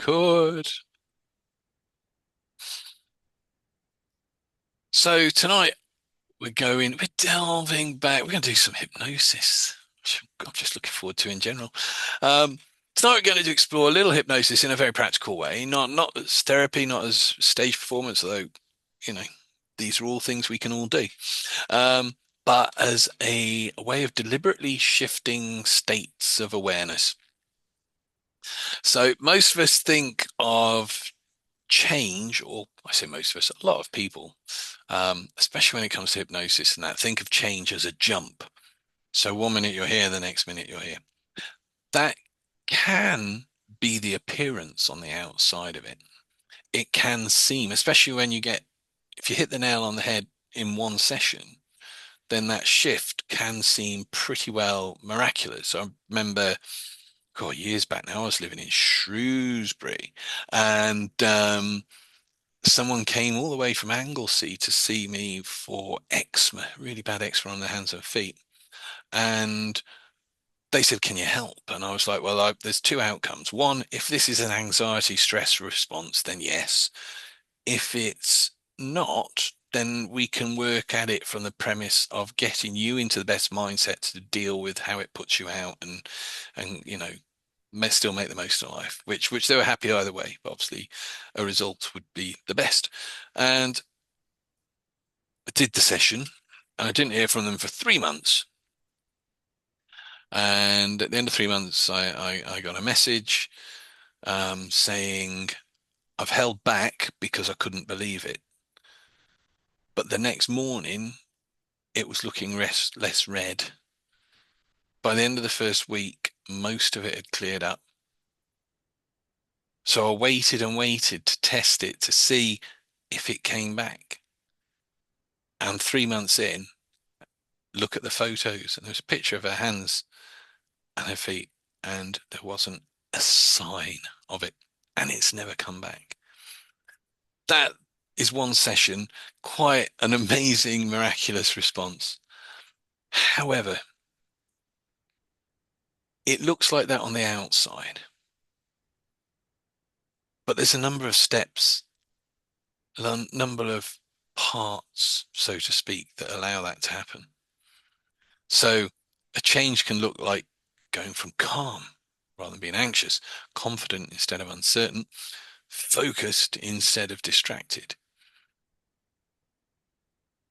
Record. So tonight we're delving back. We're going to do some hypnosis, which I'm just looking forward to in general. Um, Tonight we're going to explore a little hypnosis in a very practical way, not as therapy, not as stage performance, although, you know, these are all things we can all do. Um, but as a way of deliberately shifting states of awareness. So most of us think of change, or I say most of us, a lot of people, especially when it comes to hypnosis and that, think of change as a jump. So 1 minute you're here, the next minute you're here. That can be the appearance on the outside of it. It can seem, especially when if you hit the nail on the head in one session, then that shift can seem pretty well miraculous. I remember, God, years back now, I was living in Shrewsbury, and someone came all the way from Anglesey to see me for eczema, really bad eczema on the hands and feet. And they said, "Can you help?" And I was like, "Well, there's two outcomes. One, if this is an anxiety stress response, then yes. If it's not, then we can work at it from the premise of getting you into the best mindset to deal with how it puts you out and still make the most of life," which they were happy either way, but obviously a result would be the best. And I did the session and I didn't hear from them for 3 months. And at the end of 3 months, I got a message saying I've held back because I couldn't believe it. But the next morning, it was looking less red. By the end of the first week, most of it had cleared up. So I waited and waited to test it to see if it came back. And 3 months in, look at the photos, and there's a picture of her hands and her feet, and there wasn't a sign of it, and it's never come back. That is one session, quite an amazing, miraculous response. However, it looks like that on the outside, but there's a number of steps, a number of parts, so to speak, that allow that to happen. So a change can look like going from calm rather than being anxious, confident instead of uncertain, focused instead of distracted.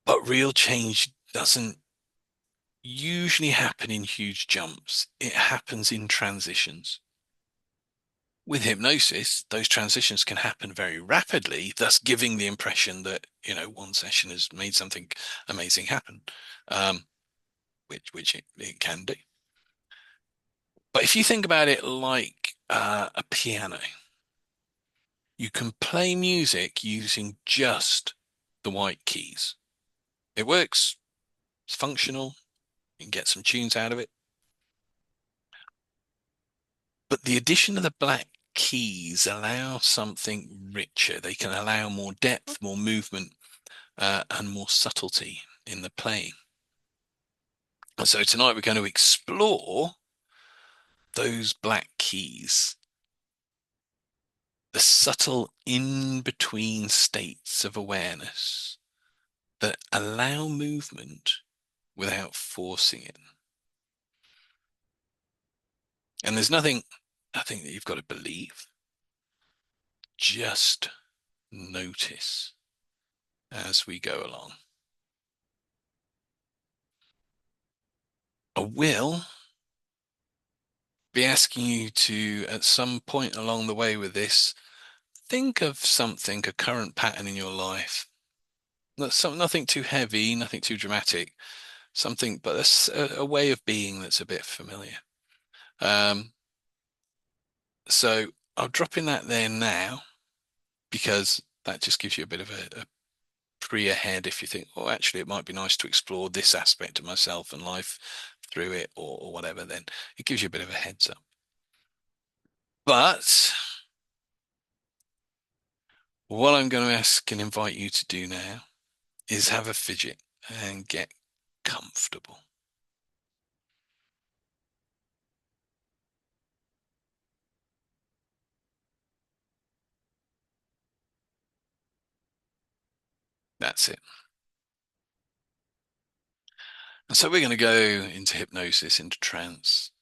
But real change doesn't usually happen in huge jumps. It happens in transitions. With hypnosis, those transitions can happen very rapidly, thus giving the impression that, one session has made something amazing happen, um, which it can do. But if you think about it like a piano, you can play music using just the white keys. It works, it's functional, you can get some tunes out of it. But the addition of the black keys allow something richer. They can allow more depth, more movement, and more subtlety in the playing. And so tonight we're going to explore those black keys, the subtle in-between states of awareness that allow movement without forcing it. And there's nothing that you've got to believe. Just notice as we go along. I will be asking you to, at some point along the way with this, think of something, a current pattern in your life. Nothing too heavy, nothing too dramatic, something, but a way of being that's a bit familiar. Um, so I'll drop in that there now because that just gives you a bit of a pre ahead if you think, oh, actually, it might be nice to explore this aspect of myself and life through it or whatever, then it gives you a bit of a heads up. But what I'm going to ask and invite you to do now is have a fidget and get comfortable. That's it. And so we're going to go into hypnosis, into trance.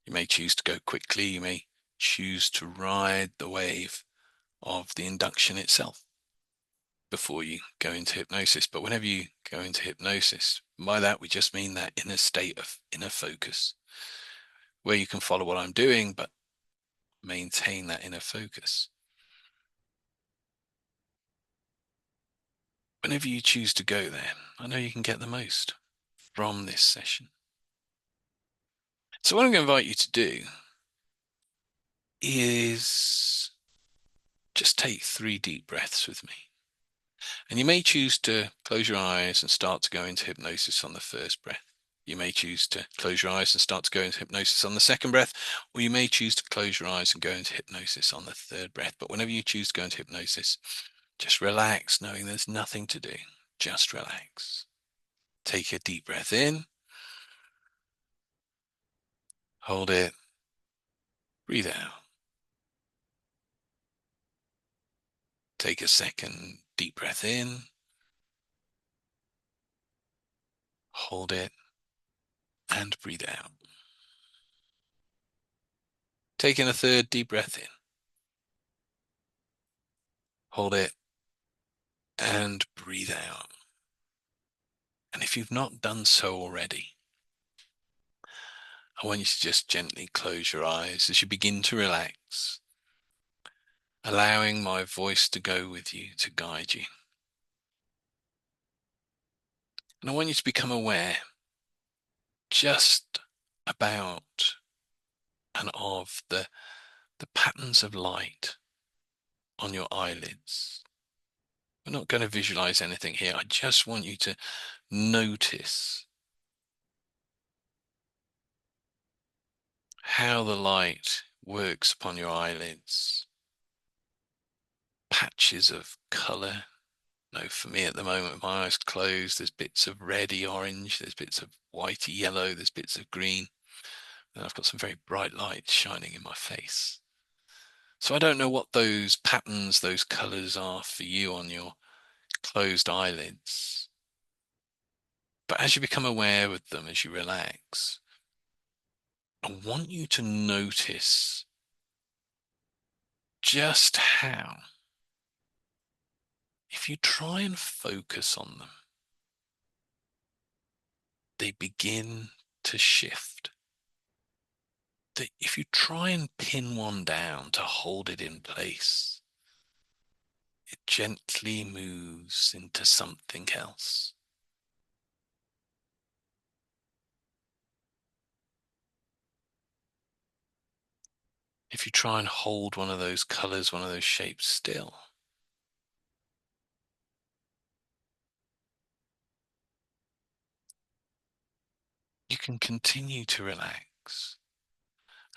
You may choose to go quickly. You may choose to ride the wave of the induction itself before you go into hypnosis. But whenever you go into hypnosis, by that we just mean that inner state of inner focus, where you can follow what I'm doing, but maintain that inner focus. Whenever you choose to go there, I know you can get the most from this session. So what I'm going to invite you to do is just take 3 deep breaths with me. And you may choose to close your eyes and start to go into hypnosis on the first breath. You may choose to close your eyes and start to go into hypnosis on the second breath, or you may choose to close your eyes and go into hypnosis on the third breath. But whenever you choose to go into hypnosis, just relax, knowing there's nothing to do. Just relax. Take a deep breath in, hold it, breathe out. Take a second deep breath in, hold it, and breathe out. Taking a third deep breath in, hold it, and breathe out. And if you've not done so already, I want you to just gently close your eyes as you begin to relax, allowing my voice to go with you, to guide you. And I want you to become aware just about and of the patterns of light on your eyelids. We're not going to visualize anything here. I just want you to notice how the light works upon your eyelids. Patches of color. No, for me at the moment, with my eyes closed, there's bits of reddy orange, there's bits of whitey yellow, there's bits of green. And I've got some very bright light shining in my face. So I don't know what those patterns, those colors are for you on your closed eyelids. But as you become aware with them, as you relax, I want you to notice just how, if you try and focus on them, they begin to shift. That if you try and pin one down to hold it in place, it gently moves into something else. If you try and hold one of those colors, one of those shapes still, you can continue to relax.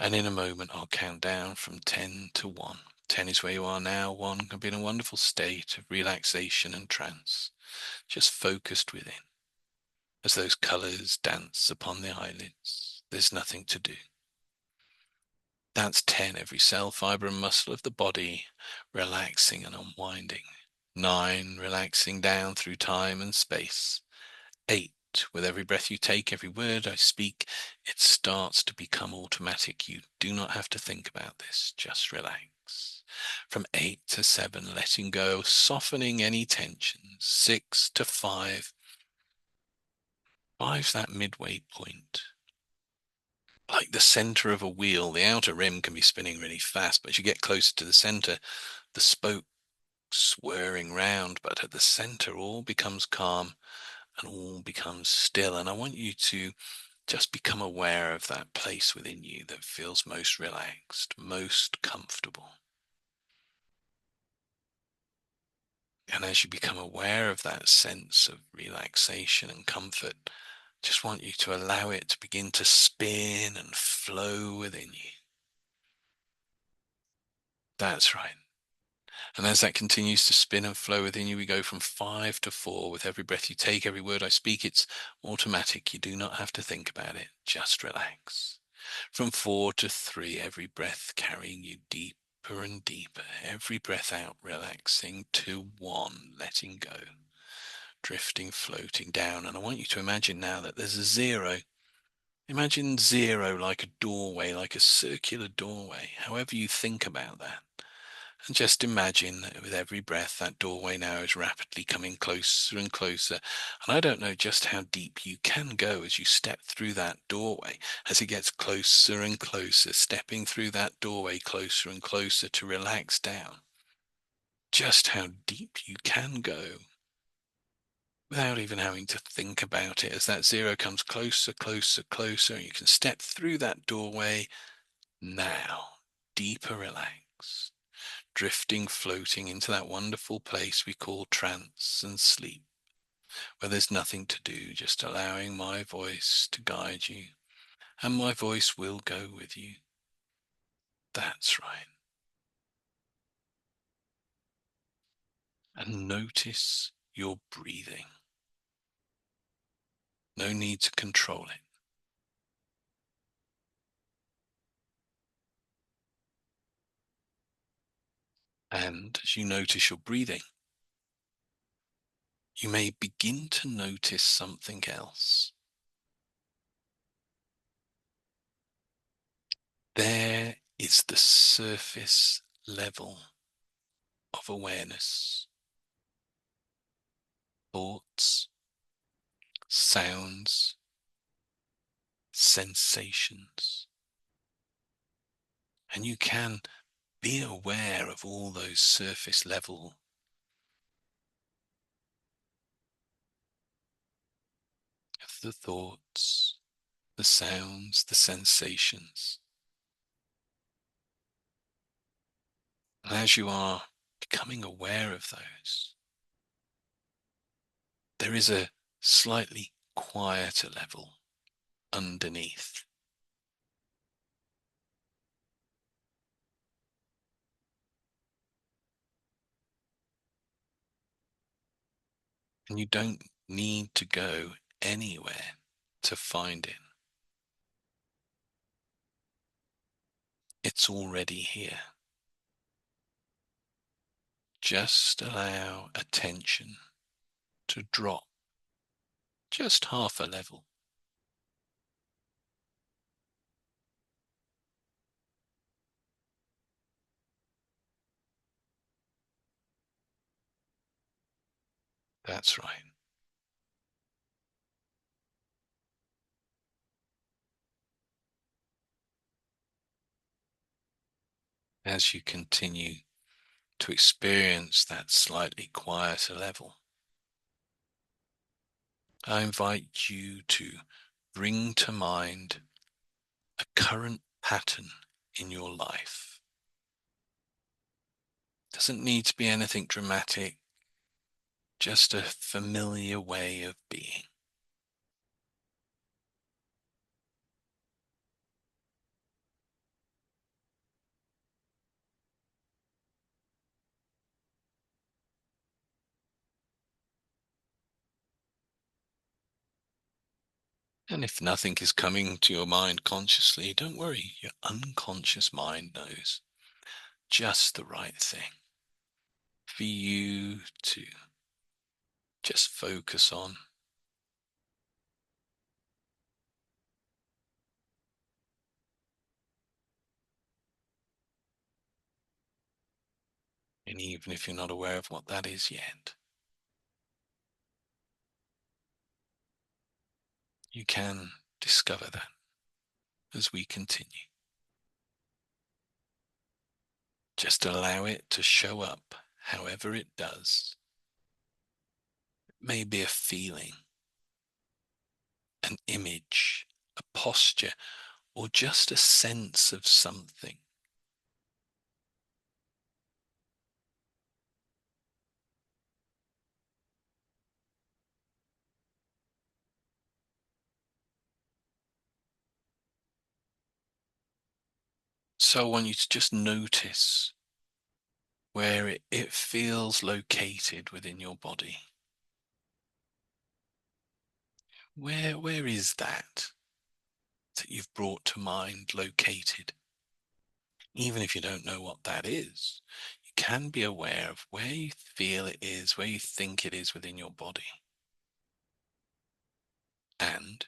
And in a moment, I'll count down from 10 to 1. 10 is where you are now. 1 can be in a wonderful state of relaxation and trance, just focused within. As those colors dance upon the eyelids, there's nothing to do. That's 10, every cell, fiber, and muscle of the body relaxing and unwinding. 9, relaxing down through time and space. 8, with every breath you take, every word I speak, it starts to become automatic. You do not have to think about this, just relax. From 8 to 7, letting go, softening any tension. 6 to 5. 5's that midway point. Like the center of a wheel, the outer rim can be spinning really fast, but as you get closer to the center, the spokes whirring round, but at the center all becomes calm and all becomes still. And I want you to just become aware of that place within you that feels most relaxed, most comfortable. And as you become aware of that sense of relaxation and comfort, just want you to allow it to begin to spin and flow within you. That's right. And as that continues to spin and flow within you, we go from 5 to 4. With every breath you take, every word I speak, it's automatic. You do not have to think about it. Just relax. From 4 to 3, every breath carrying you deep deeper and deeper. Every breath out, relaxing to one, letting go, drifting, floating down. And I want you to imagine now that there's a zero. Imagine zero like a doorway, like a circular doorway, however you think about that. And just imagine that with every breath, that doorway now is rapidly coming closer and closer. And I don't know just how deep you can go as you step through that doorway, as it gets closer and closer, stepping through that doorway closer and closer to relax down. Just how deep you can go without even having to think about it as that zero comes closer, closer, closer. You can step through that doorway now, deeper relax, drifting, floating into that wonderful place we call trance and sleep, where there's nothing to do, just allowing my voice to guide you, and my voice will go with you. That's right. And notice your breathing. No need to control it. And as you notice your breathing, you may begin to notice something else. There is the surface level of awareness, thoughts, sounds, sensations. And you can be aware of all those surface level of the thoughts, the sounds, the sensations. And as you are becoming aware of those, there is a slightly quieter level underneath. And you don't need to go anywhere to find it. It's already here. Just allow attention to drop just half a level. That's right. As you continue to experience that slightly quieter level, I invite you to bring to mind a current pattern in your life. Doesn't need to be anything dramatic, just a familiar way of being. And if nothing is coming to your mind consciously, don't worry, your unconscious mind knows just the right thing for you to just focus on. And even if you're not aware of what that is yet, you can discover that as we continue. Just allow it to show up however it does. It may be a feeling, an image, a posture, or just a sense of something. So I want you to just notice where it feels located within your body. Where is that you've brought to mind located? Even if you don't know what that is, you can be aware of where you feel it is, where you think it is within your body. And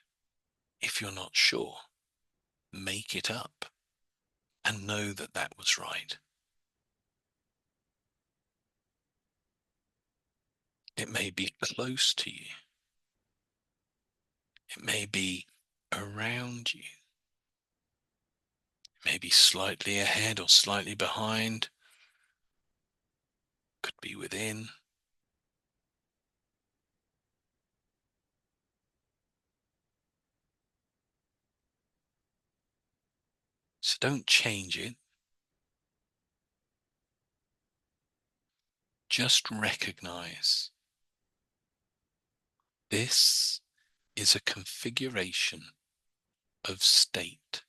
if you're not sure, make it up and know that that was right. It may be close to you. It may be around you. It may be slightly ahead or slightly behind. Could be within. So don't change it. Just recognize this is a configuration of state.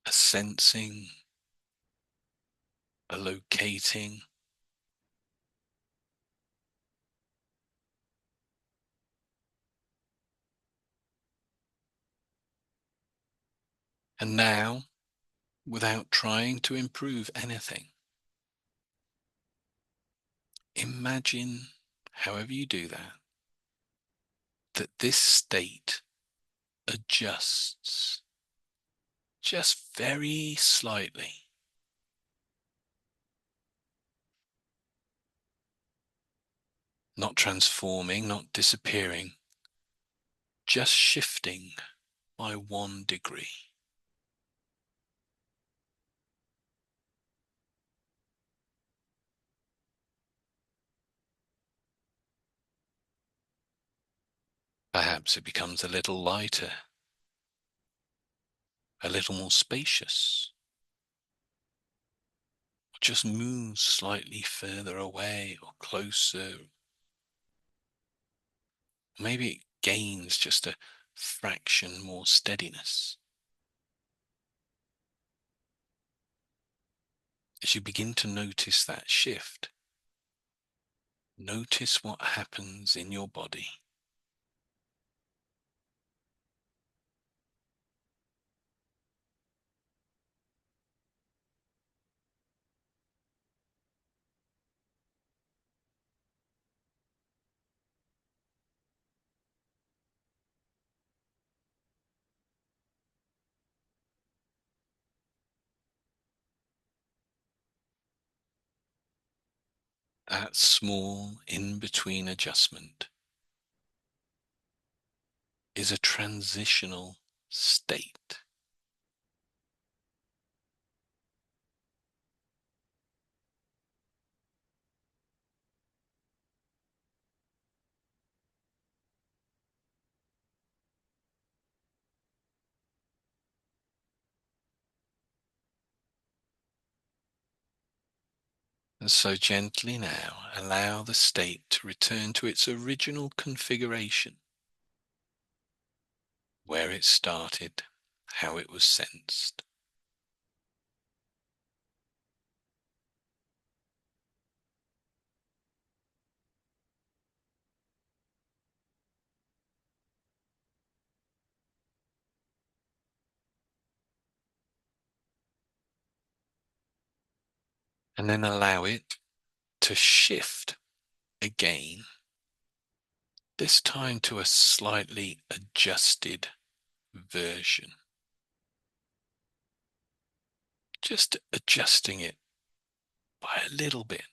A sensing, a locating, and now, without trying to improve anything, imagine, however you do that, that this state adjusts just very slightly, not transforming, not disappearing, just shifting by 1 degree. Perhaps it becomes a little lighter, a little more spacious, or just moves slightly further away or closer. Maybe it gains just a fraction more steadiness. As you begin to notice that shift, notice what happens in your body. That small in-between adjustment is a transitional state. And so gently now allow the state to return to its original configuration, where it started, how it was sensed. And then allow it to shift again, this time to a slightly adjusted version. Just adjusting it by a little bit.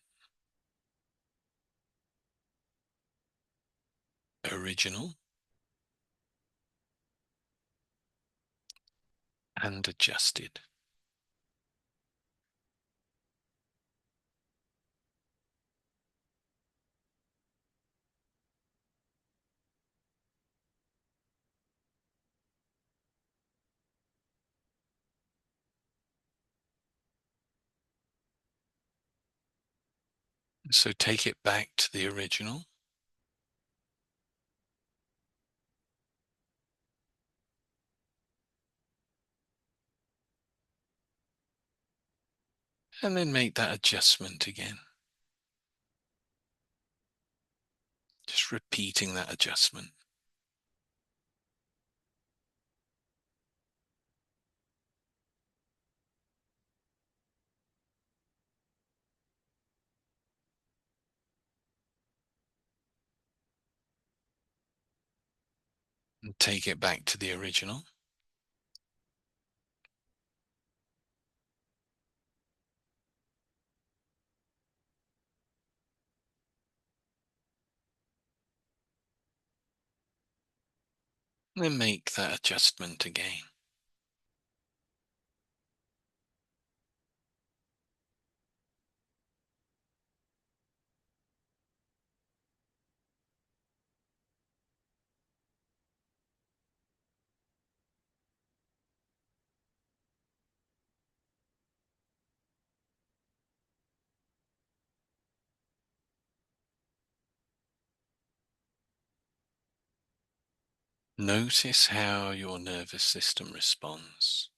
Original and adjusted. So take it back to the original. and then make that adjustment again. Just repeating that adjustment. And take it back to the original. And then make that adjustment again. Notice how your nervous system responds.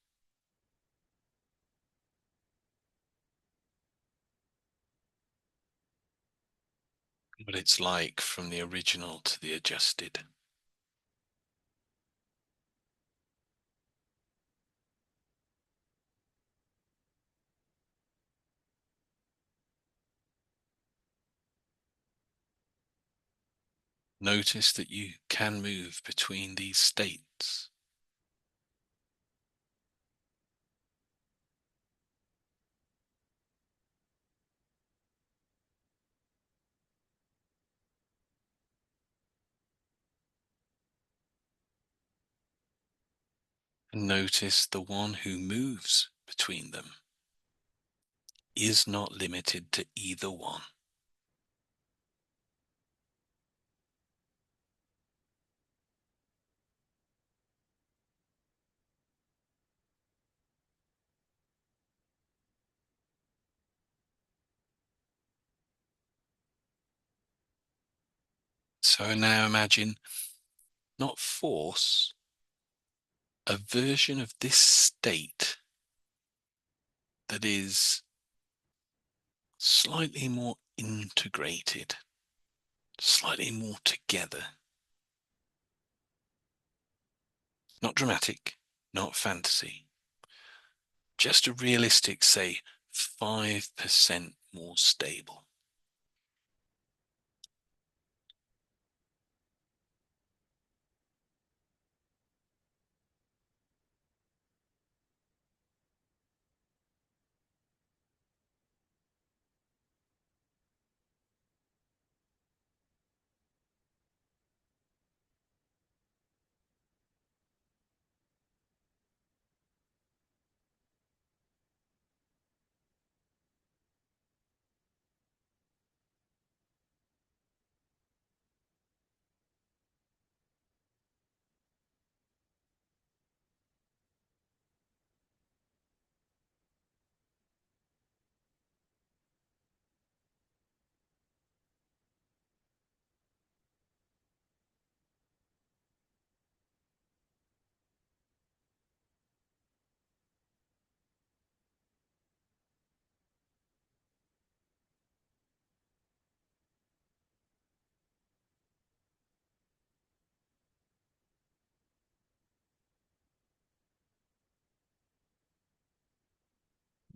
What it's like from the original to the adjusted. Notice that you can move between these states. And notice the one who moves between them is not limited to either one. So now imagine not force, a version of this state that is slightly more integrated, slightly more together. Not dramatic, not fantasy, just a realistic, say, 5% more stable.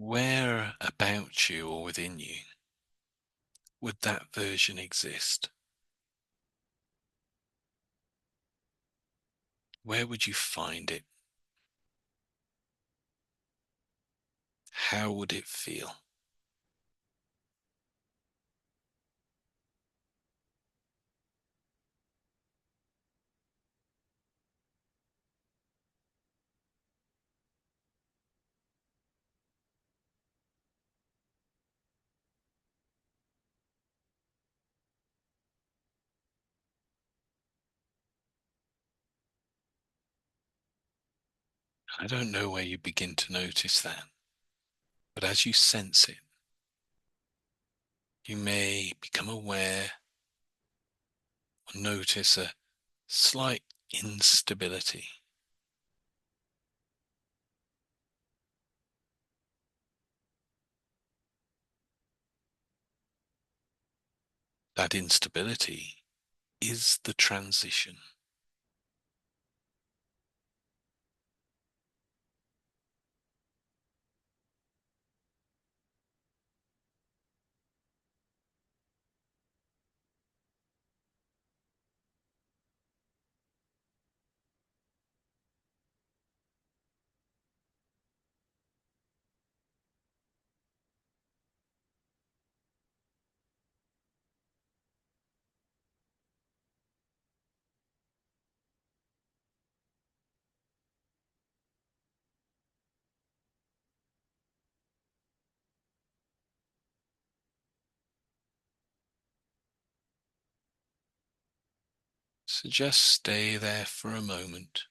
Where about you or within you would that version exist? Where would you find it? How would it feel? I don't know where you begin to notice that, but as you sense it, you may become aware or notice a slight instability. That instability is the transition. So just stay there for a moment.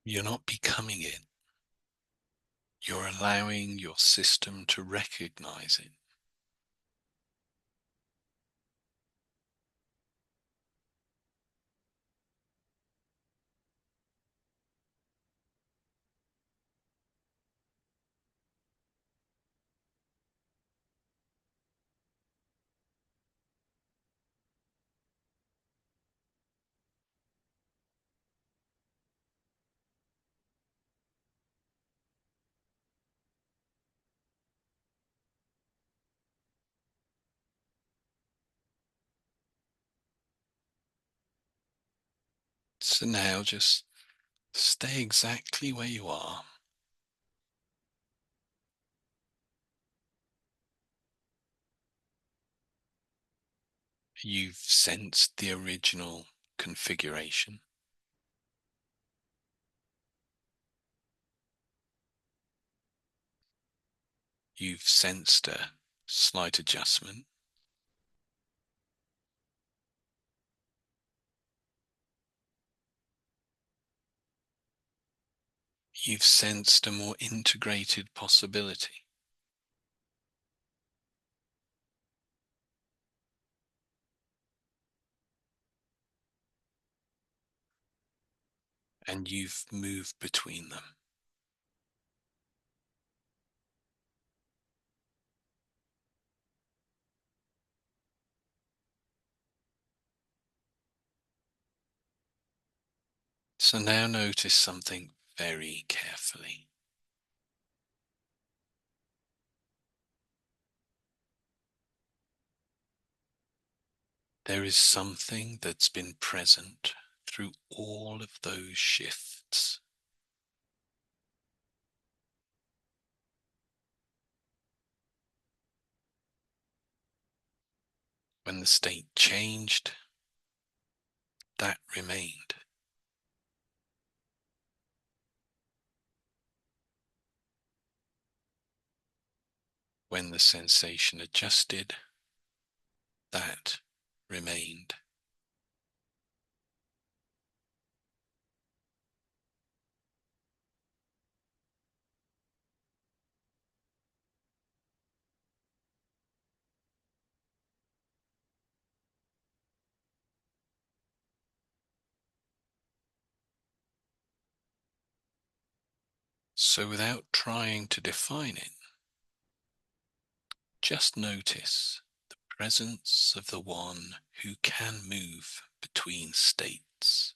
You're not becoming it. You're allowing your system to recognize it. So now just stay exactly where you are. You've sensed the original configuration. You've sensed a slight adjustment. You've sensed a more integrated possibility. And you've moved between them. So now notice something very carefully. There is something that's been present through all of those shifts. When the state changed, that remained. When the sensation adjusted, that remained. So without trying to define it, just notice the Presence of the one who can move between states.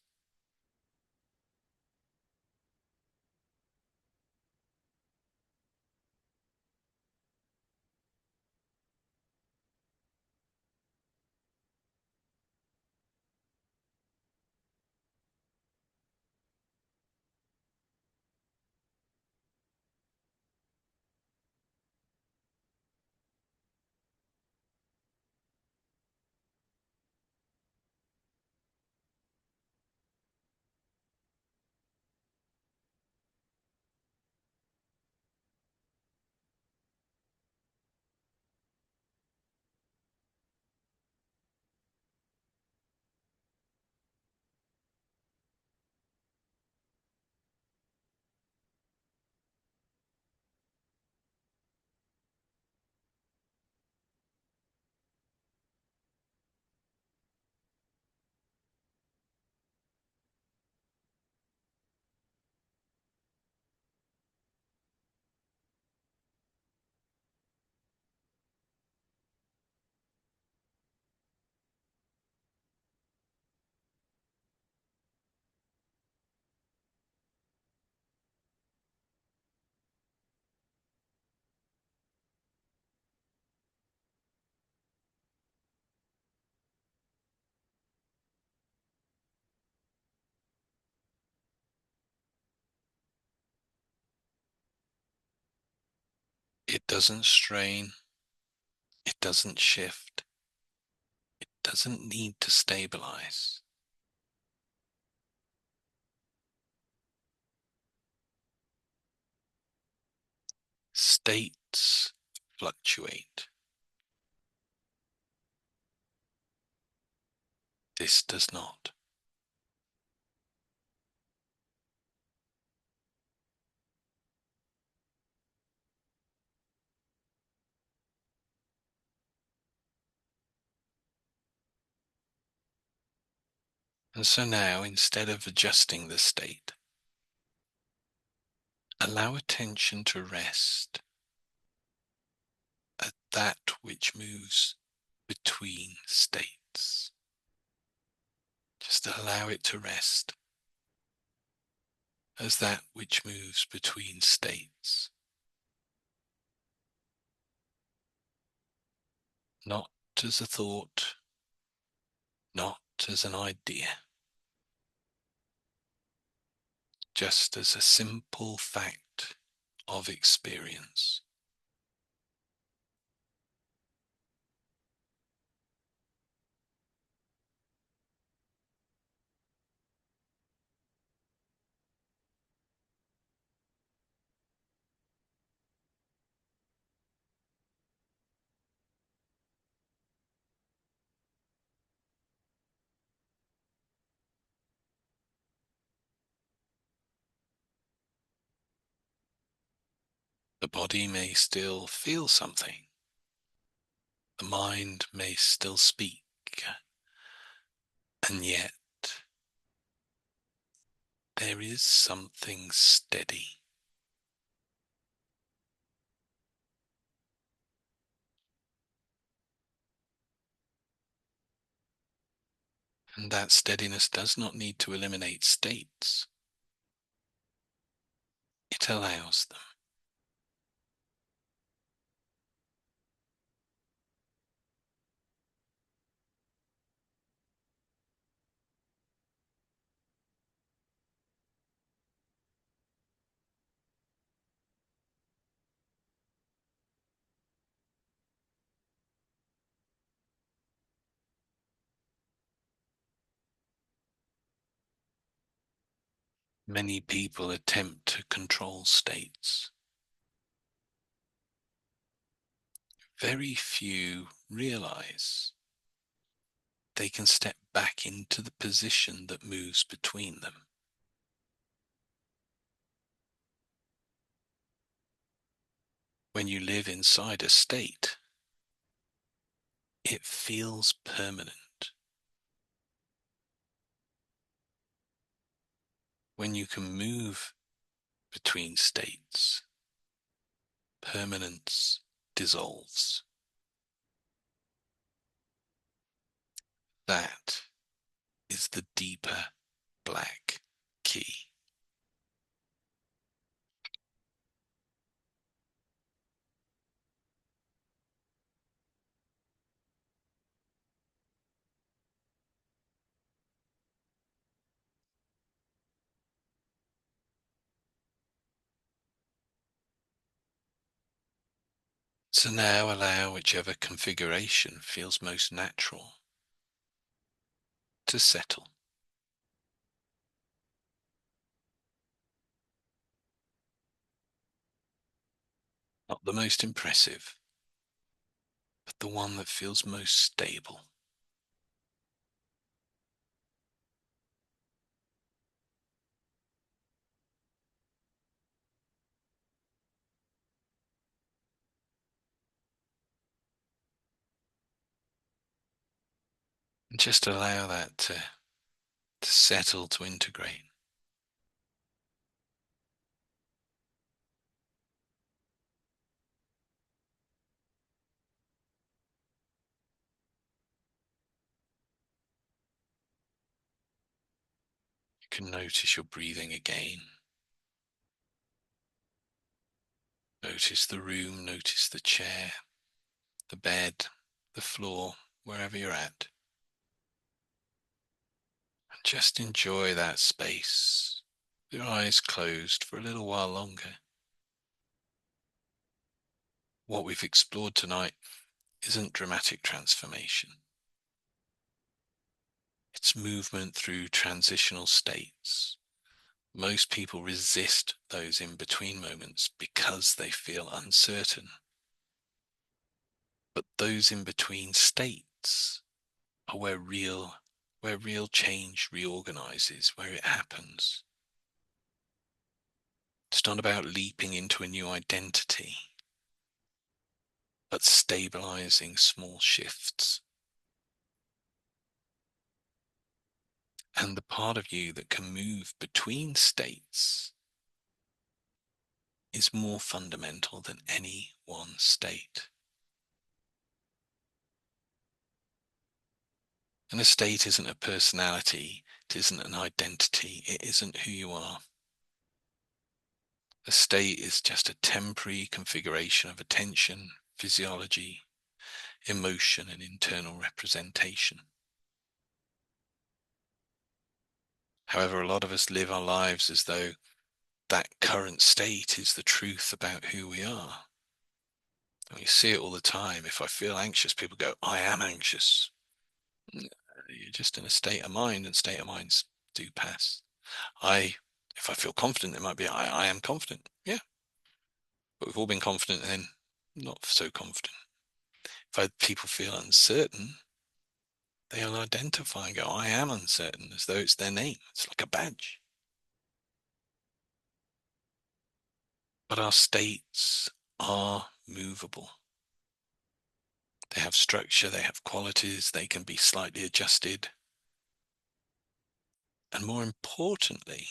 It doesn't strain, it doesn't shift, it doesn't need to stabilize. States fluctuate. This does not. And so now, instead of adjusting the state, allow attention to rest at that which moves between states. Just allow it to rest as that which moves between states. Not as a thought, not as an idea, just as a simple fact of experience. The body may still feel something. The mind may still speak, and yet there is something steady. And that steadiness does not need to eliminate states. It allows them. Many people attempt to control states. Very few realize they can step back into the position that moves between them. When you live inside a state, it feels permanent. When you can move between states, permanence dissolves. That is the deeper black key. So now allow whichever configuration feels most natural to settle. Not the most impressive, but the one that feels most stable. And just allow that to settle, to integrate. You can notice your breathing again. Notice the room, notice the chair, the bed, the floor, wherever you're at. And just enjoy that space, your eyes closed for a little while longer. What we've explored tonight isn't dramatic transformation. It's movement through transitional states. Most people resist those in-between moments because they feel uncertain. But those in-between states are where real change reorganizes, where it happens. It's not about leaping into a new identity, but stabilizing small shifts. And the part of you that can move between states is more fundamental than any one state. And a state isn't a personality, it isn't an identity, it isn't who you are. A state is just a temporary configuration of attention, physiology, emotion, and internal representation. However, a lot of us live our lives as though that current state is the truth about who we are. And we see it all the time. If I feel anxious, people go, I am anxious. You're just in a state of mind, and state of minds do pass. If I feel confident, it might be, I am confident. Yeah. But we've all been confident and then not so confident. If people feel uncertain, they'll identify and go, I am uncertain, as though it's their name. It's like a badge. But our states are movable. They have structure, they have qualities, they can be slightly adjusted. And more importantly,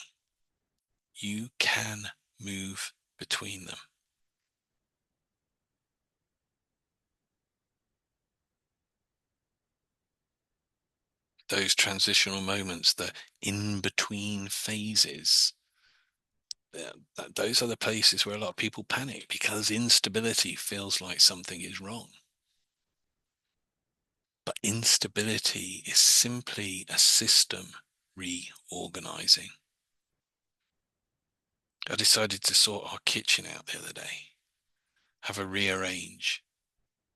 you can move between them. Those transitional moments, the in-between phases, those are the places where a lot of people panic because instability feels like something is wrong. But instability is simply a system reorganizing. I decided to sort our kitchen out the other day, have a rearrange.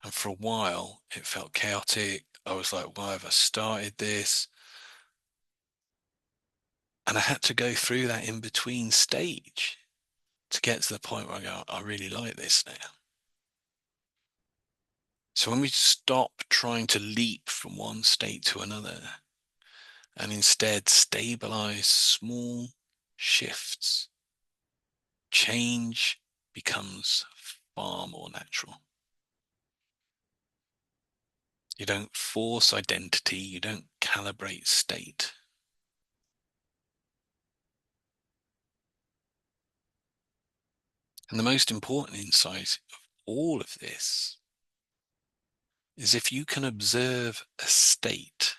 And for a while, it felt chaotic. I was like, why have I started this? And I had to go through that in-between stage to get to the point where I go, I really like this now. So when we stop trying to leap from one state to another and instead stabilize small shifts, change becomes far more natural. You don't force identity, you don't calibrate state. And the most important insight of all of this is if you can observe a state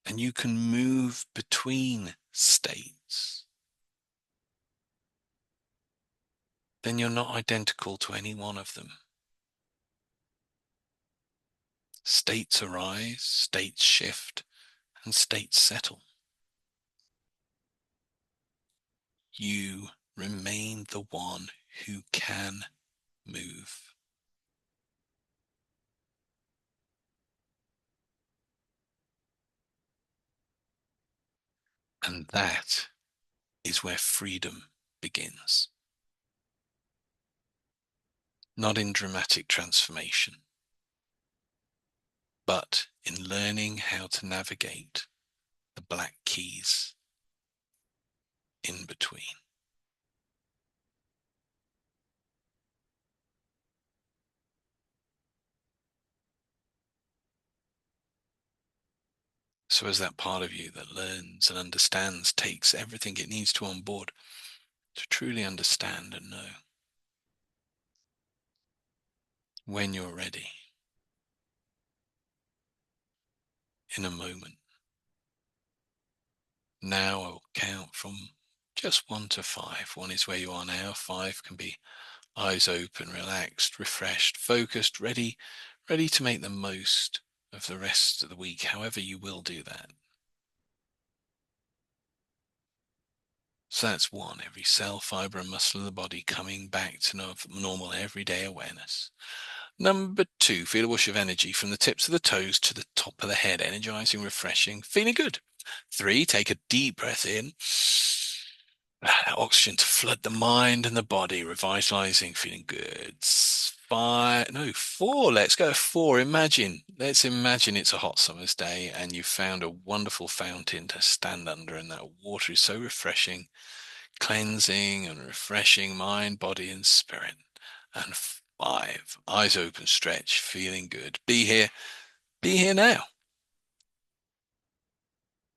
and you can move between states, then you're not identical to any one of them. States arise, states shift, and states settle. You remain the one who can move. And that is where freedom begins. Not in dramatic transformation, but in learning how to navigate the black keys in between. So as that part of you that learns and understands takes everything it needs to on board to truly understand and know, when you're ready, in a moment, now I will count from just 1 to 5. 1 is where you are now. 5 can be eyes open, relaxed, refreshed, focused, ready to make the most of the rest of the week, however you will do that. So that's 1, every cell, fiber, and muscle of the body coming back to normal everyday awareness. Number 2, feel a whoosh of energy from the tips of the toes to the top of the head, energizing, refreshing, feeling good. 3, take a deep breath in. Oxygen to flood the mind and the body, revitalizing, feeling good. 5, no, 4, let's go 4. Let's imagine it's a hot summer's day and you've found a wonderful fountain to stand under, and that water is so refreshing, cleansing and refreshing mind, body, and spirit. And 5, eyes open, stretch, feeling good. Be here now.